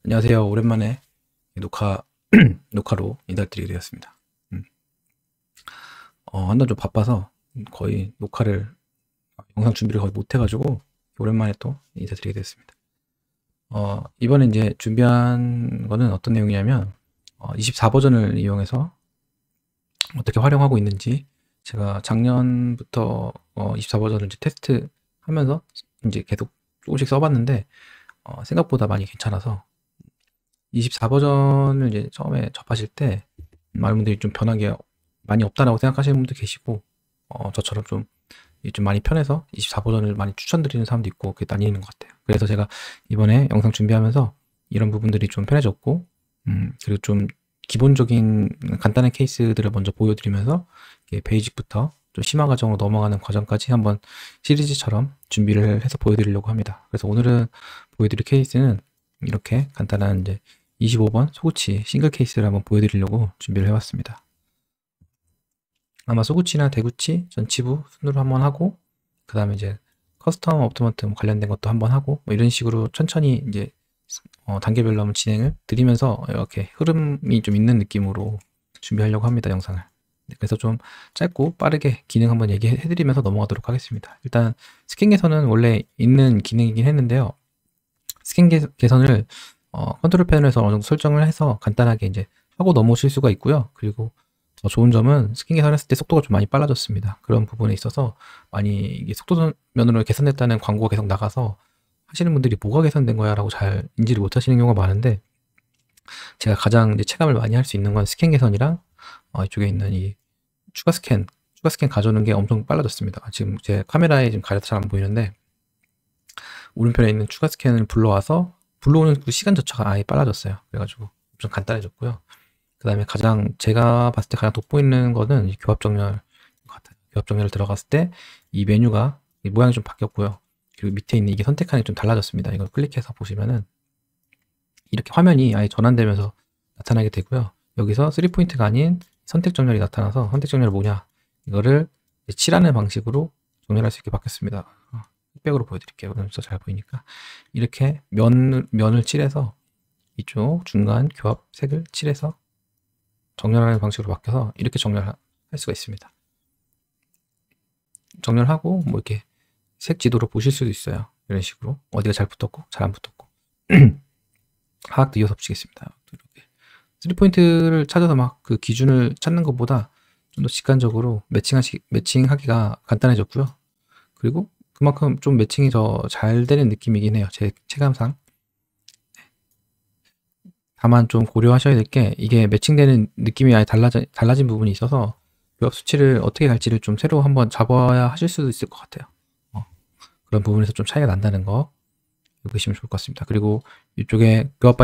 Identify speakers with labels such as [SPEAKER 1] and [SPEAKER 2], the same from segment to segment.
[SPEAKER 1] 안녕하세요. 오랜만에 녹화로 인사드리게 되었습니다. 한번 좀 바빠서 거의 영상 준비를 거의 못해가지고 오랜만에 또 인사드리게 되었습니다. 이번에 이제 준비한 거는 어떤 내용이냐면 24버전을 이용해서 어떻게 활용하고 있는지 제가 작년부터 24버전을 이제 테스트 하면서 이제 계속 조금씩 써봤는데 생각보다 많이 괜찮아서 24버전을 이제 처음에 접하실 때 많은 분들이 좀 변하게 많이 없다라고 생각하시는 분도 계시고 저처럼 좀 많이 편해서 24버전을 많이 추천드리는 사람도 있고 그게 나뉘는 것 같아요. 그래서 제가 이번에 영상 준비하면서 이런 부분들이 좀 편해졌고 그리고 좀 기본적인 간단한 케이스들을 먼저 보여드리면서 베이직부터 좀 심화 과정으로 넘어가는 과정까지 한번 시리즈처럼 준비를 해서 보여드리려고 합니다. 그래서 오늘은 보여드릴 케이스는 이렇게 간단한 이제 25번 소구치 싱글 케이스를 한번 보여드리려고 준비를 해왔습니다. 아마 소구치나 대구치, 전치부 순으로 한번 하고 그 다음에 이제 커스텀 업토먼트 관련된 것도 한번 하고 뭐 이런 식으로 천천히 이제 단계별로 한번 진행을 드리면서 이렇게 흐름이 좀 있는 느낌으로 준비하려고 합니다, 영상을. 그래서 좀 짧고 빠르게 기능 한번 얘기해드리면서 넘어가도록 하겠습니다. 일단 스캔 개선은 원래 있는 기능이긴 했는데요. 스캔 개선을 컨트롤 패널에서 어느 정도 설정을 해서 간단하게 이제 하고 넘어오실 수가 있고요. 그리고 더 좋은 점은 스캔 개선했을 때 속도가 좀 많이 빨라졌습니다. 그런 부분에 있어서 많이 이게 속도 면으로 개선됐다는 광고가 계속 나가서 하시는 분들이 뭐가 개선된 거야 라고 잘 인지를 못 하시는 경우가 많은데 제가 가장 이제 체감을 많이 할 수 있는 건 스캔 개선이랑 이쪽에 있는 이 추가 스캔 가져오는 게 엄청 빨라졌습니다. 지금 제 카메라에 지금 가려서 잘 안 보이는데 오른편에 있는 추가 스캔을 불러오는 그 시간 자체가 아예 빨라졌어요. 그래가지고 좀 간단해졌고요. 그 다음에 제가 봤을 때 가장 돋보이는 거는 이 교합 정렬 같아요. 교합 정렬을 들어갔을 때 이 메뉴가 모양이 좀 바뀌었고요. 그리고 밑에 있는 이게 선택칸이 좀 달라졌습니다. 이걸 클릭해서 보시면은 이렇게 화면이 아예 전환되면서 나타나게 되고요. 여기서 3포인트가 아닌 선택 정렬이 나타나서 선택 정렬이 뭐냐 이거를 칠하는 방식으로 정렬할 수 있게 바뀌었습니다. 흑백으로 보여드릴게요. 그러면서 잘 보이니까 이렇게 면을 칠해서 이쪽 중간 교합 색을 칠해서 정렬하는 방식으로 바뀌어서 이렇게 정렬할 수가 있습니다. 정렬하고 뭐 이렇게 색 지도로 보실 수도 있어요. 이런 식으로 어디가 잘 붙었고 잘 안 붙었고 하악도 이어서 붙이겠습니다. 이렇게 3포인트를 찾아서 막 그 기준을 찾는 것보다 좀 더 직관적으로 매칭하기가 간단해졌고요. 그리고 그만큼 좀 매칭이 더 잘 되는 느낌이긴 해요. 제 체감상. 다만 좀 고려하셔야 될 게 이게 매칭되는 느낌이 아예 달라진 부분이 있어서 교합 수치를 어떻게 갈지를 좀 새로 한번 잡아야 하실 수도 있을 것 같아요. 그런 부분에서 좀 차이가 난다는 거 보시면 좋을 것 같습니다. 그리고 이쪽에 교합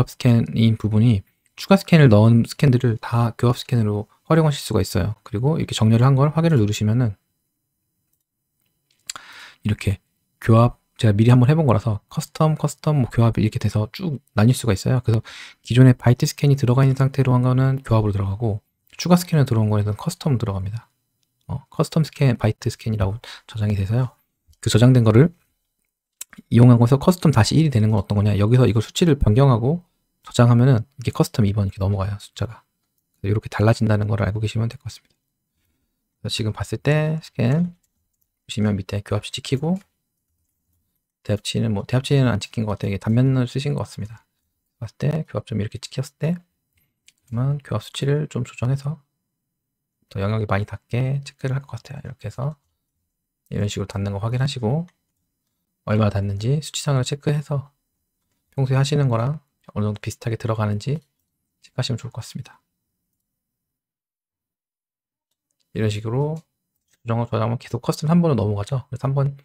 [SPEAKER 1] 스캔인 부분이 추가 스캔을 넣은 스캔들을 다 교합 스캔으로 활용하실 수가 있어요. 그리고 이렇게 정렬을 한 걸 확인을 누르시면은 이렇게 교합 제가 미리 한번 해본 거라서 커스텀 뭐 교합 이렇게 돼서 쭉 나뉠 수가 있어요. 그래서 기존에 바이트 스캔이 들어가 있는 상태로 한 거는 교합으로 들어가고 추가 스캔을 들어온 거에는 커스텀 들어갑니다. 커스텀 스캔, 바이트 스캔이라고 저장이 돼서요. 그 저장된 거를 이용하고서 커스텀 다시 1이 되는 건 어떤 거냐, 여기서 이걸 수치를 변경하고 저장하면은 이게 커스텀 2번 이렇게 넘어가요. 숫자가 이렇게 달라진다는 걸 알고 계시면 될 것 같습니다. 지금 봤을 때 스캔 보시면 밑에 교합치 찍히고 대합치는 안 찍힌 것 같아요. 이게 단면을 쓰신 것 같습니다. 봤을 때 교합점이 이렇게 찍혔을 때 그러면 교합 수치를 좀 조정해서 더 영역이 많이 닿게 체크를 할 것 같아요. 이렇게 해서 이런 식으로 닿는 거 확인하시고 얼마나 닿는지 수치상을 체크해서 평소에 하시는 거랑 어느 정도 비슷하게 들어가는지 체크하시면 좋을 것 같습니다. 이런 식으로 저장하면 계속 커스텀 한 번으로 넘어가죠. 그래서 한 번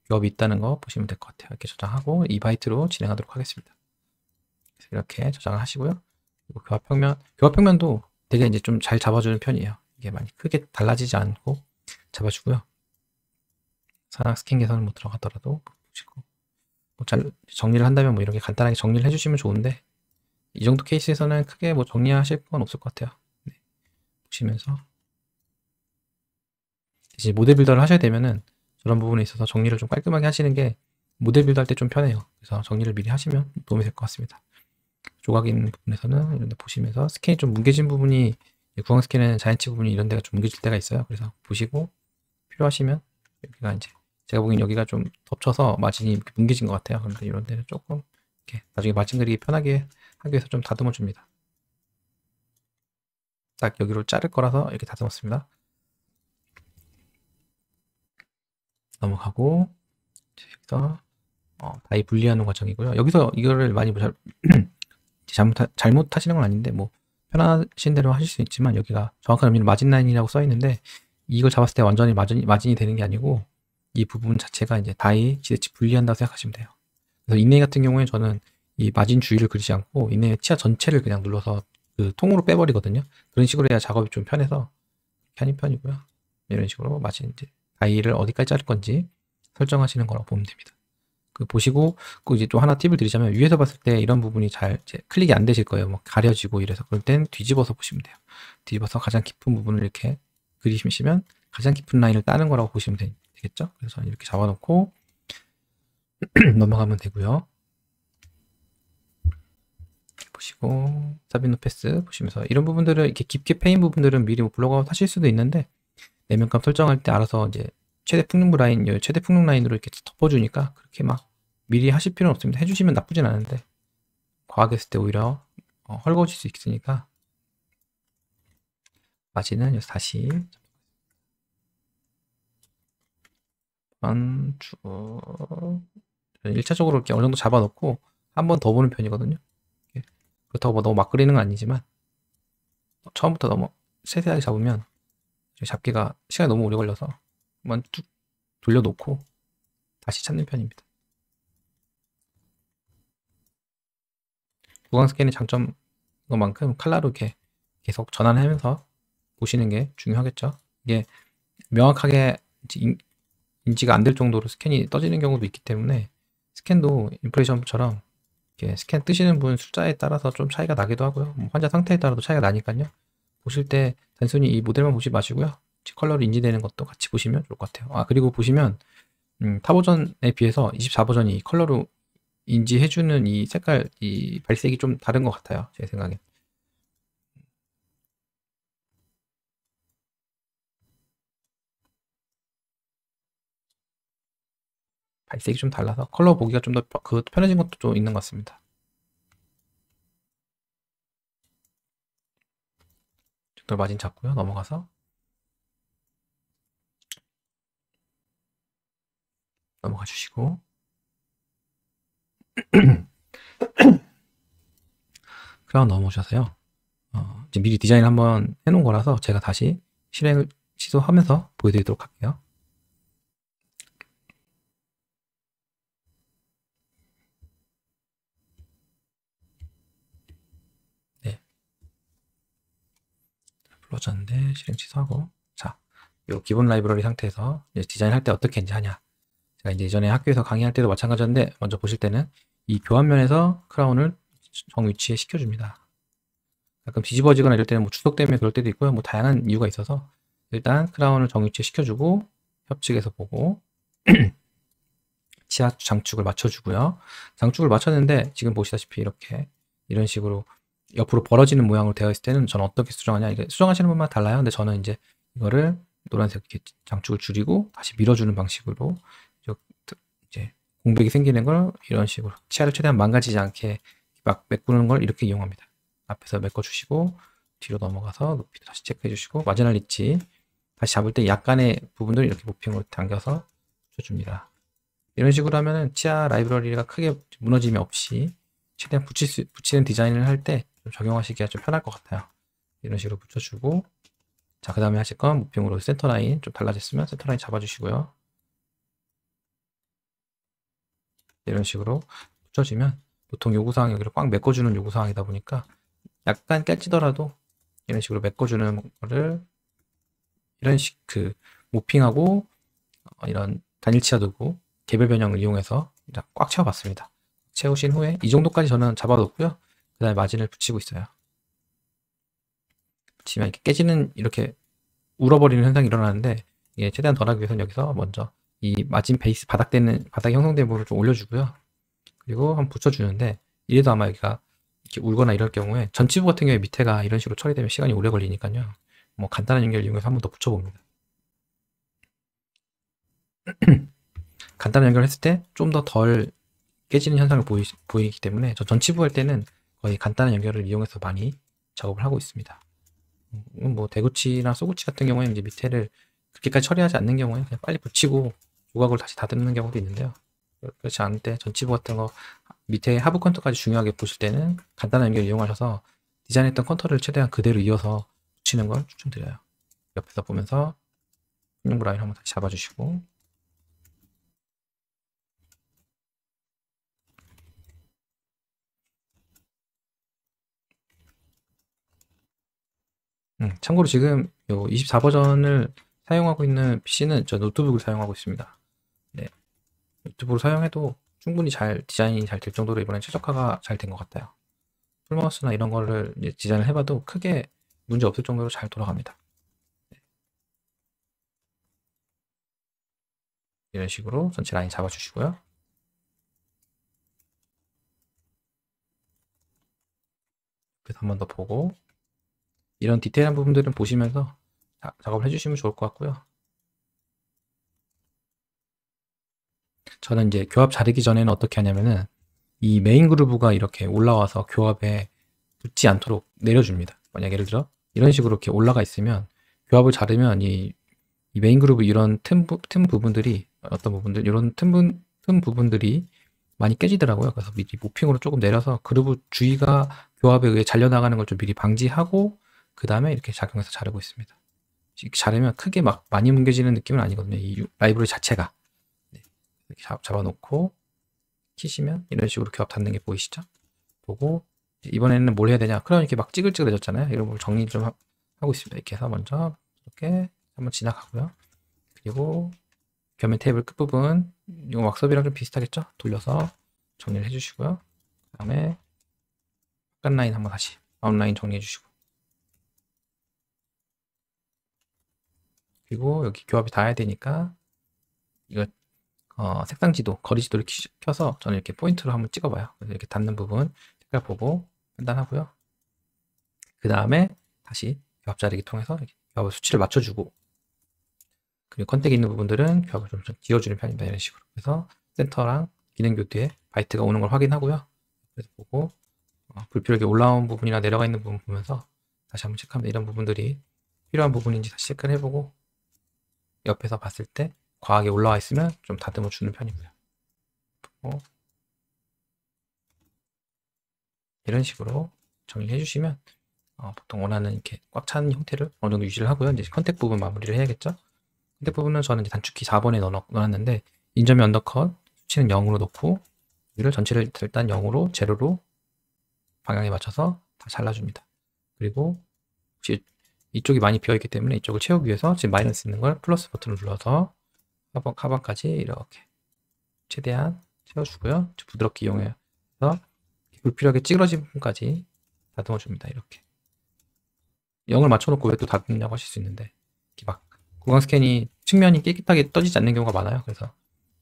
[SPEAKER 1] 교합이 있다는 거 보시면 될 것 같아요. 이렇게 저장하고 2바이트로 진행하도록 하겠습니다. 이렇게 저장을 하시고요. 그리고 교합 평면도 되게 이제 좀 잘 잡아주는 편이에요. 이게 많이 크게 달라지지 않고 잡아주고요. 산악 스캔 개선을 못 들어가더라도 보시고 뭐 잘 정리를 한다면 뭐 이렇게 간단하게 정리를 해주시면 좋은데 이 정도 케이스에서는 크게 뭐 정리하실 건 없을 것 같아요. 네. 보시면서 이제 모델 빌더를 하셔야 되면은 저런 부분에 있어서 정리를 좀 깔끔하게 하시는 게 모델 빌더 할 때 좀 편해요. 그래서 정리를 미리 하시면 도움이 될 것 같습니다. 조각 있는 부분에서는 이런 데 보시면서 스캔이 좀 뭉개진 부분이 구강 스캔은 자이언츠 부분이 이런 데가 좀 뭉개질 때가 있어요. 그래서 보시고 필요하시면 여기가 이제 제가 보기엔 여기가 좀 덮쳐서 마진이 이렇게 뭉개진 것 같아요. 그런데 이런 데는 조금 이렇게 나중에 마진 그리기 편하게 하기 위해서 좀 다듬어 줍니다. 딱 여기로 자를 거라서 이렇게 다듬었습니다. 넘어가고 여기서 다이 분리하는 과정이고요. 여기서 이거를 많이 잘못하시는 건 아닌데 뭐 편하신 대로 하실 수 있지만 여기가 정확한 의미는 마진 라인이라고 써 있는데 이걸 잡았을 때 완전히 마진이 되는 게 아니고 이 부분 자체가 이제 다이 지대치 분리한다고 생각하시면 돼요. 그래서 인레이 같은 경우에 저는 이 마진 주위를 그리지 않고 인레이 치아 전체를 그냥 눌러서 그 통으로 빼버리거든요. 그런 식으로 해야 작업이 좀 편해서 편한 편이고요. 이런 식으로 마진 이제 다이를 어디까지 자를 건지 설정하시는 거라고 보면 됩니다. 그 보시고 그 이제 또 하나 팁을 드리자면 위에서 봤을 때 이런 부분이 잘 이제 클릭이 안 되실 거예요. 뭐 가려지고 이래서 그럴 땐 뒤집어서 보시면 돼요. 뒤집어서 가장 깊은 부분을 이렇게 그리시면 가장 깊은 라인을 따는 거라고 보시면 되겠죠. 그래서 저는 이렇게 잡아놓고 넘어가면 되고요. 보시고 사비노 패스 보시면서 이런 부분들을 이렇게 깊게 패인 부분들은 미리 뭐 블록아웃 하실 수도 있는데 내면감 설정할 때 알아서 이제 최대 풍능부 라인, 최대 풍능 라인으로 이렇게 덮어주니까 그렇게 막 미리 하실 필요는 없습니다. 해주시면 나쁘진 않은데 과하게 했을 때 오히려 헐거워질 수 있으니까 마진은 여기서 다시 쭉 1차적으로 이렇게 어느 정도 잡아놓고 한 번 더 보는 편이거든요. 그렇다고 뭐 너무 막 그리는 건 아니지만 처음부터 너무 세세하게 잡으면 잡기가 시간이 너무 오래 걸려서 한번 쭉 돌려놓고 다시 찾는 편입니다. 구강 스캔의 장점인 것만큼 칼라로 이렇게 계속 전환하면서 보시는 게 중요하겠죠. 이게 명확하게 인지가 안 될 정도로 스캔이 떠지는 경우도 있기 때문에 스캔도 인프레션처럼 이렇게 스캔 뜨시는 분 숫자에 따라서 좀 차이가 나기도 하고요. 환자 상태에 따라도 차이가 나니까요. 보실 때 단순히 이 모델만 보지 마시고요. 컬러로 인지되는 것도 같이 보시면 좋을 것 같아요. 그리고 보시면 타 버전에 비해서 24버전이 컬러로 인지해주는 이 색깔, 이 발색이 좀 다른 것 같아요. 제 생각엔. 발색이 좀 달라서 컬러 보기가 좀 더 편해진 것도 좀 있는 것 같습니다. 적절 마진 잡고요. 넘어가 주시고 크라운 넘어오셔서요. 이제 미리 디자인 한번 해놓은 거라서 제가 다시 실행을 시도하면서 보여드리도록 할게요. 네. 불러졌는데 실행 취소하고 자, 이 기본 라이브러리 상태에서 이제 디자인 할 때 어떻게 이제 하냐. 제가 이제 예전에 학교에서 강의할 때도 마찬가지였는데 먼저 보실 때는 이 교환면에서 크라운을 정 위치에 시켜줍니다. 가끔 뒤집어지거나 이럴 때는 뭐 주석 때문에 그럴 때도 있고요. 뭐 다양한 이유가 있어서 일단 크라운을 정 위치에 시켜주고 협측에서 보고 치아 장축을 맞춰주고요. 장축을 맞췄는데 지금 보시다시피 이렇게 이런 식으로 옆으로 벌어지는 모양으로 되어 있을 때는 저는 어떻게 수정하냐. 이게 수정하시는 분마다 달라요. 근데 저는 이제 이거를 노란색 이렇게 장축을 줄이고 다시 밀어주는 방식으로 이제 공백이 생기는 걸 이런 식으로 치아를 최대한 망가지지 않게 막 메꾸는 걸 이렇게 이용합니다. 앞에서 메꿔주시고 뒤로 넘어가서 높이도 다시 체크해 주시고 마지막 리치 다시 잡을 때 약간의 부분들을 이렇게 모핑으로 당겨서 붙여줍니다. 이런 식으로 하면은 치아 라이브러리가 크게 무너짐이 없이 최대한 붙이는 디자인을 할 때 적용하시기가 좀 편할 것 같아요. 이런 식으로 붙여주고 자, 그 다음에 하실 건 모핑으로 센터 라인 좀 달라졌으면 센터 라인 잡아주시고요. 이런 식으로 붙여주면 보통 요구사항 여기를 꽉 메꿔주는 요구사항이다 보니까 약간 깨지더라도 이런 식으로 메꿔주는 거를 이런 그 모핑하고 이런 단일치아 도구 개별 변형을 이용해서 꽉 채워봤습니다. 채우신 후에 이 정도까지 저는 잡아놓고요. 그 다음에 마진을 붙이고 있어요. 붙이면 이렇게 깨지는, 이렇게 울어버리는 현상이 일어나는데, 이게 최대한 덜하기 위해서는 여기서 먼저 이 마진 베이스 바닥 형성된 부분을 좀 올려주고요. 그리고 한번 붙여주는데, 이래도 아마 여기가 이렇게 울거나 이럴 경우에 전치부 같은 경우에 밑에가 이런 식으로 처리되면 시간이 오래 걸리니까요. 뭐 간단한 연결을 이용해서 한번 더 붙여봅니다. 간단한 연결을 했을 때 좀 더 덜 깨지는 현상을 보이기 때문에 저 전치부 할 때는 거의 간단한 연결을 이용해서 많이 작업을 하고 있습니다. 뭐 대구치나 쏘구치 같은 경우에는 이제 밑에를 그렇게까지 처리하지 않는 경우에 그냥 빨리 붙이고 조각을 다시 다듬는 경우도 있는데요. 그렇지 않을 때 전치부 같은 거 밑에 하부 컨터까지 중요하게 보실 때는 간단한 연결을 이용하셔서 디자인했던 컨터를 최대한 그대로 이어서 붙이는 걸 추천드려요. 옆에서 보면서 흉용 브라인 한번 다시 잡아주시고, 참고로 지금 요 24버전을 사용하고 있는 PC는 저 노트북을 사용하고 있습니다. 네, 노트북을 사용해도 충분히 디자인이 잘 될 정도로 이번엔 최적화가 잘 된 것 같아요. 풀마우스나 이런 거를 이제 디자인을 해봐도 크게 문제 없을 정도로 잘 돌아갑니다. 네. 이런 식으로 전체 라인 잡아주시고요. 그래서 한 번 더 보고, 이런 디테일한 부분들은 보시면서 작업을 해주시면 좋을 것 같고요. 저는 이제 교합 자르기 전에는 어떻게 하냐면은 이 메인 그루브가 이렇게 올라와서 교합에 붙지 않도록 내려줍니다. 만약 예를 들어 이런 식으로 이렇게 올라가 있으면 교합을 자르면 이 메인 그루브 이런 틈 부분들이, 어떤 부분들, 이런 틈 부분들이 많이 깨지더라고요. 그래서 미리 모핑으로 조금 내려서 그루브 주위가 교합에 의해 잘려나가는 걸 좀 미리 방지하고 그 다음에 이렇게 작용해서 자르고 있습니다. 이렇게 자르면 크게 막 많이 뭉개지는 느낌은 아니거든요. 이 라이브러리 자체가. 네. 이렇게 잡아놓고 키시면 이런 식으로 교합 닿는 게 보이시죠? 보고 이번에는 뭘 해야 되냐? 크라운 이렇게 막 찌글찌글해졌잖아요. 이런 걸 정리 좀 하고 있습니다. 이렇게 해서 먼저 이렇게 한번 지나가고요. 그리고 겸면 테이블 끝부분, 이거 왁서비랑 좀 비슷하겠죠? 돌려서 정리를 해주시고요. 그 다음에 바깥 라인 한번 다시 아웃라인 정리해주시고, 그리고 여기 교합이 닿아야 되니까 이거 색상 지도, 거리 지도를 켜서 저는 이렇게 포인트로 한번 찍어봐요. 그래서 이렇게 닿는 부분 색깔 보고 판단하고요. 그 다음에 다시 교합 자르기 통해서 교합 수치를 맞춰주고, 그리고 컨택이 있는 부분들은 교합을 좀 지워주는 편입니다. 이런 식으로. 그래서 센터랑 기능 교대에 바이트가 오는 걸 확인하고요. 그래서 보고 불필요하게 올라온 부분이나 내려가 있는 부분 보면서 다시 한번 체크합니다. 이런 부분들이 필요한 부분인지 다시 체크를 해보고, 옆에서 봤을 때 과하게 올라와 있으면 좀 다듬어 주는 편이고요. 이런 식으로 정리해 주시면 보통 원하는 이렇게 꽉 찬 형태를 어느 정도 유지를 하고요. 이제 컨택 부분 마무리를 해야겠죠. 컨택 부분은 저는 이제 단축키 4번에 넣어놨는데, 인점이 언더컷 수치는 0으로 놓고 여기를 전체를 일단 0으로 제로로 방향에 맞춰서 다 잘라줍니다. 그리고 혹시 이쪽이 많이 비어있기 때문에 이쪽을 채우기 위해서 지금 마이너스 있는 걸 플러스 버튼을 눌러서 하반까지 이렇게 최대한 채워주고요. 부드럽게 이용해서 불필요하게 찌그러진 부분까지 다듬어 줍니다. 이렇게 0을 맞춰놓고 왜 또 다듬냐고 하실 수 있는데, 이렇게 막 구강 스캔이 측면이 깨끗하게 떠지지 않는 경우가 많아요. 그래서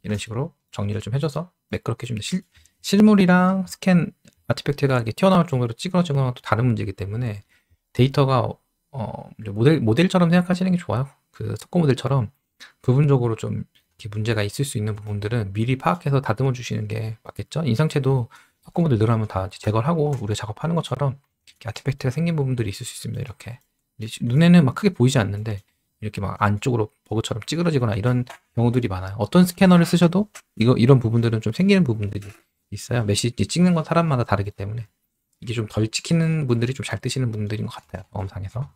[SPEAKER 1] 이런 식으로 정리를 좀 해줘서 매끄럽게 해줍니다. 실물이랑 스캔 아티팩트가 이렇게 튀어나올 정도로 찌그러진 거랑 또 다른 문제이기 때문에 데이터가 모델처럼 생각하시는 게 좋아요. 그 석고 모델처럼 부분적으로 좀 이렇게 문제가 있을 수 있는 부분들은 미리 파악해서 다듬어 주시는 게 맞겠죠. 인상체도 석고 모델 늘어나면 다 제거를 하고 우리가 작업하는 것처럼 이렇게 아티팩트가 생긴 부분들이 있을 수 있습니다. 이렇게 눈에는 막 크게 보이지 않는데 이렇게 막 안쪽으로 버그처럼 찌그러지거나 이런 경우들이 많아요. 어떤 스캐너를 쓰셔도 이런 부분들은 좀 생기는 부분들이 있어요. 메시 찍는 건 사람마다 다르기 때문에 이게 좀 덜 찍히는 분들이 좀 잘 뜨시는 분들인 것 같아요. 경험상에서.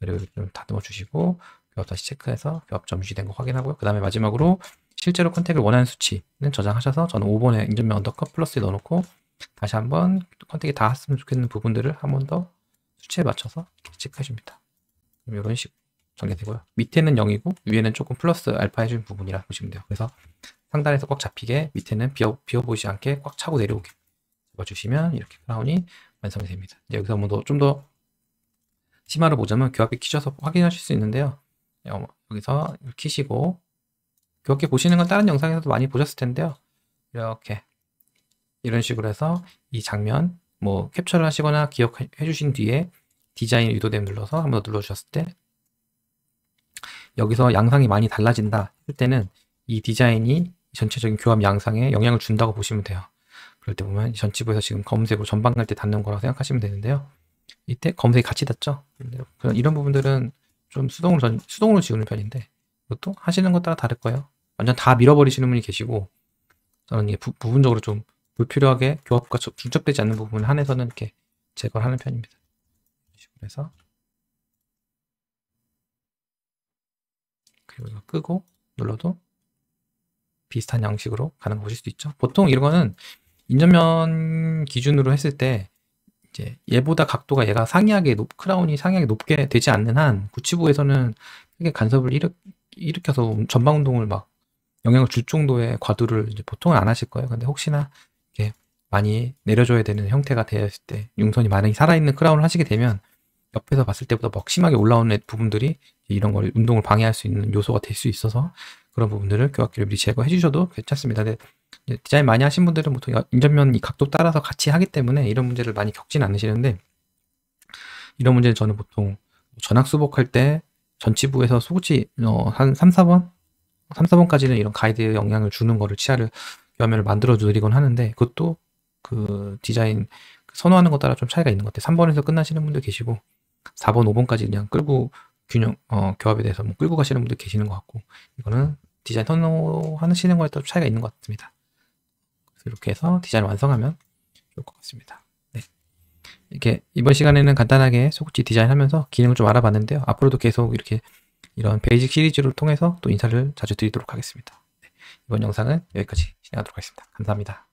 [SPEAKER 1] 그리고 좀 다듬어 주시고 교합 다시 체크해서 교합점 유지된 거 확인하고요. 그 다음에 마지막으로 실제로 컨택을 원하는 수치는 저장하셔서 저는 5번에 인전면 언더컷 플러스에 넣어놓고 다시 한번 컨택이 다 했으면 좋겠는 부분들을 한 번 더 수치에 맞춰서 체크해 줍니다. 이런 식으로 정리되고요. 밑에는 0이고 위에는 조금 플러스 알파 해준 부분이라 보시면 돼요. 그래서 상단에서 꽉 잡히게, 밑에는 비어 보이지 않게 꽉 차고 내려오게 잡아주시면 이렇게 크라운이 완성이 됩니다. 이제 여기서 좀 더 심화를 보자면 교합기 키셔서 확인하실 수 있는데요. 여기서 키시고 교합기 보시는 건 다른 영상에서도 많이 보셨을 텐데요. 이렇게 이런 식으로 해서 이 장면 뭐 캡처를 하시거나 기억해 주신 뒤에 디자인 유도됨 눌러서 한번 더 눌러주셨을 때 여기서 양상이 많이 달라진다 할 때는 이 디자인이 전체적인 교합 양상에 영향을 준다고 보시면 돼요. 그럴 때 보면 전치부에서 지금 검은색으로 전방 갈 때 닿는 거라고 생각하시면 되는데요. 이때 검은색이 같이 닿죠. 이런 부분들은 좀 수동으로 지우는 편인데 이것도 하시는 것 따라 다를 거예요. 완전 다 밀어버리시는 분이 계시고 저는 이게 부분적으로 좀 불필요하게 교합과 중첩되지 않는 부분을 한해서는 이렇게 제거를 하는 편입니다. 그래서 그리고 이거 끄고 눌러도 비슷한 양식으로 가는 거 보실 수도 있죠. 보통 이런 거는 인전면 기준으로 했을 때 이제 얘보다 각도가 얘가 크라운이 상이하게 높게 되지 않는 한 구치부에서는 크게 간섭을 일으켜서 전방 운동을 막 영향을 줄 정도의 과도를 이제 보통은 안 하실 거예요. 근데 혹시나 이렇게 많이 내려줘야 되는 형태가 되었을 때 융선이 많이 살아있는 크라운을 하시게 되면 옆에서 봤을 때보다 막 심하게 올라오는 부분들이 이런 걸 운동을 방해할 수 있는 요소가 될 수 있어서 그런 부분들을 교합기를 미리 제거해 주셔도 괜찮습니다. 근데 디자인 많이 하신 분들은 보통 인전면 이 각도 따라서 같이 하기 때문에 이런 문제를 많이 겪진 않으시는데 이런 문제는 저는 보통 전학수복할 때 전치부에서 소구치 한 3, 4번까지는 이런 가이드에 영향을 주는 거를 치아를 교합면을 만들어 드리곤 하는데 그것도 그 디자인 선호하는 것 따라 좀 차이가 있는 것 같아요. 3번에서 끝나시는 분들 계시고 4번, 5번까지 그냥 끌고 교합에 대해서 뭐 끌고 가시는 분들 계시는 것 같고 이거는 디자인 선호하시는 거에 따라 차이가 있는 것 같습니다. 이렇게 해서 디자인 완성하면 좋을 것 같습니다. 네. 이렇게 이번 시간에는 간단하게 소구치 디자인 하면서 기능을 좀 알아봤는데요. 앞으로도 계속 이렇게 이런 베이직 시리즈를 통해서 또 인사를 자주 드리도록 하겠습니다. 네. 이번 영상은 여기까지 진행하도록 하겠습니다. 감사합니다.